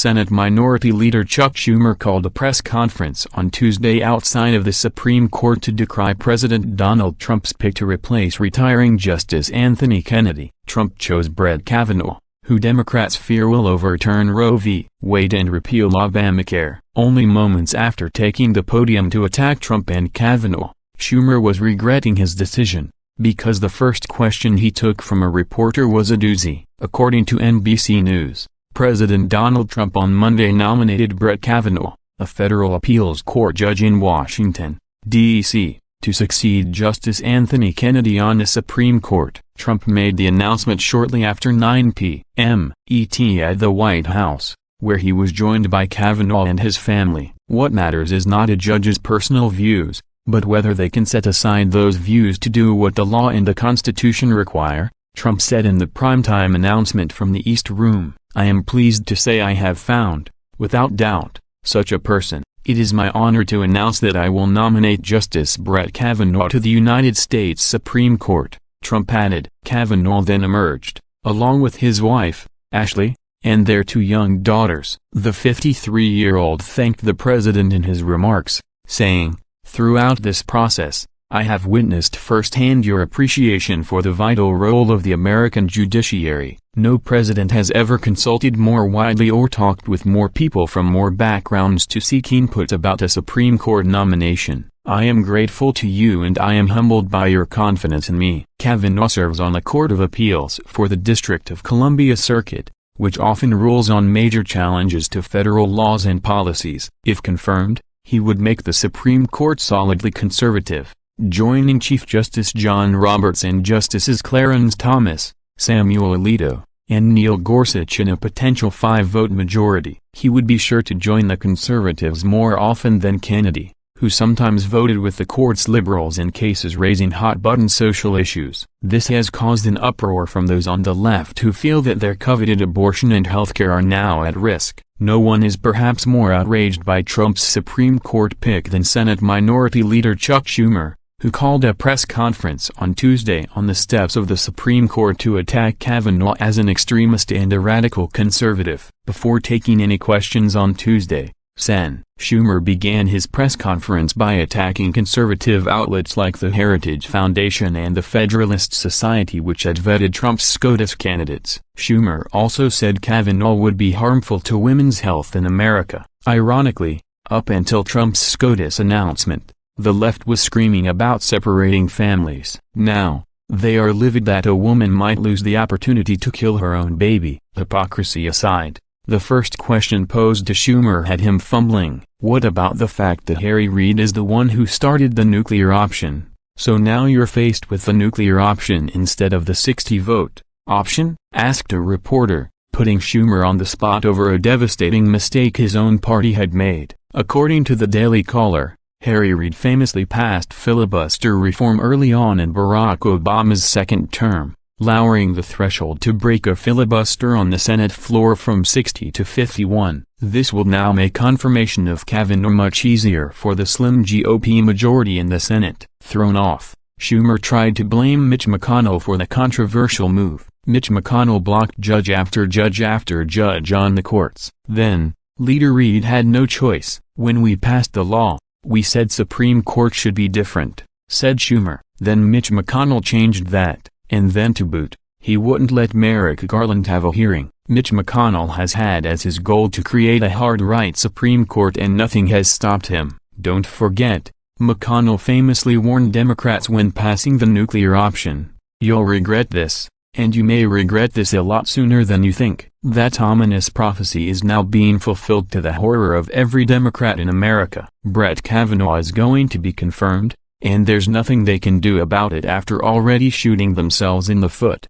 Senate Minority Leader Chuck Schumer called a press conference on Tuesday outside of the Supreme Court to decry President Donald Trump's pick to replace retiring Justice Anthony Kennedy. Trump chose Brett Kavanaugh, who Democrats fear will overturn Roe v. Wade and repeal Obamacare. Only moments after taking the podium to attack Trump and Kavanaugh, Schumer was regretting his decision, because the first question he took from a reporter was a doozy. According to NBC News, President Donald Trump on Monday nominated Brett Kavanaugh, a federal appeals court judge in Washington, D.C., to succeed Justice Anthony Kennedy on the Supreme Court. Trump made the announcement shortly after 9 p.m. ET at the White House, where he was joined by Kavanaugh and his family. What matters is not a judge's personal views, but whether they can set aside those views to do what the law and the Constitution require, Trump said in the primetime announcement from the East Room. I am pleased to say I have found, without doubt, such a person. It is my honor to announce that I will nominate Justice Brett Kavanaugh to the United States Supreme Court, Trump added. Kavanaugh then emerged, along with his wife, Ashley, and their 2 young daughters. The 53-year-old thanked the president in his remarks, saying, "Throughout this process, I have witnessed firsthand your appreciation for the vital role of the American judiciary. No president has ever consulted more widely or talked with more people from more backgrounds to seek input about a Supreme Court nomination. I am grateful to you and I am humbled by your confidence in me." Kavanaugh serves on the Court of Appeals for the District of Columbia Circuit, which often rules on major challenges to federal laws and policies. If confirmed, he would make the Supreme Court solidly conservative, joining Chief Justice John Roberts and Justices Clarence Thomas, Samuel Alito, and Neil Gorsuch in a potential 5-vote majority. He would be sure to join the conservatives more often than Kennedy, who sometimes voted with the court's liberals in cases raising hot-button social issues. This has caused an uproar from those on the left who feel that their coveted abortion and healthcare are now at risk. No one is perhaps more outraged by Trump's Supreme Court pick than Senate Minority Leader Chuck Schumer, who called a press conference on Tuesday on the steps of the Supreme Court to attack Kavanaugh as an extremist and a radical conservative. Before taking any questions on Tuesday, Sen. Schumer began his press conference by attacking conservative outlets like the Heritage Foundation and the Federalist Society, which had vetted Trump's SCOTUS candidates. Schumer also said Kavanaugh would be harmful to women's health in America. Ironically, up until Trump's SCOTUS announcement, the left was screaming about separating families. Now, they are livid that a woman might lose the opportunity to kill her own baby. Hypocrisy aside, the first question posed to Schumer had him fumbling. What about the fact that Harry Reid is the one who started the nuclear option? So now you're faced with the nuclear option instead of the 60-vote option? Asked a reporter, putting Schumer on the spot over a devastating mistake his own party had made. According to the Daily Caller, Harry Reid famously passed filibuster reform early on in Barack Obama's second term, lowering the threshold to break a filibuster on the Senate floor from 60 to 51. This will now make confirmation of Kavanaugh much easier for the slim GOP majority in the Senate. Thrown off, Schumer tried to blame Mitch McConnell for the controversial move. Mitch McConnell blocked judge after judge on the courts. Then, Leader Reid had no choice. When we passed the law, we said Supreme Court should be different, said Schumer. Then Mitch McConnell changed that, and then to boot, he wouldn't let Merrick Garland have a hearing. Mitch McConnell has had as his goal to create a hard-right Supreme Court and nothing has stopped him. Don't forget, McConnell famously warned Democrats when passing the nuclear option, "You'll regret this, and you may regret this a lot sooner than you think." That ominous prophecy is now being fulfilled to the horror of every Democrat in America. Brett Kavanaugh is going to be confirmed, and there's nothing they can do about it after already shooting themselves in the foot.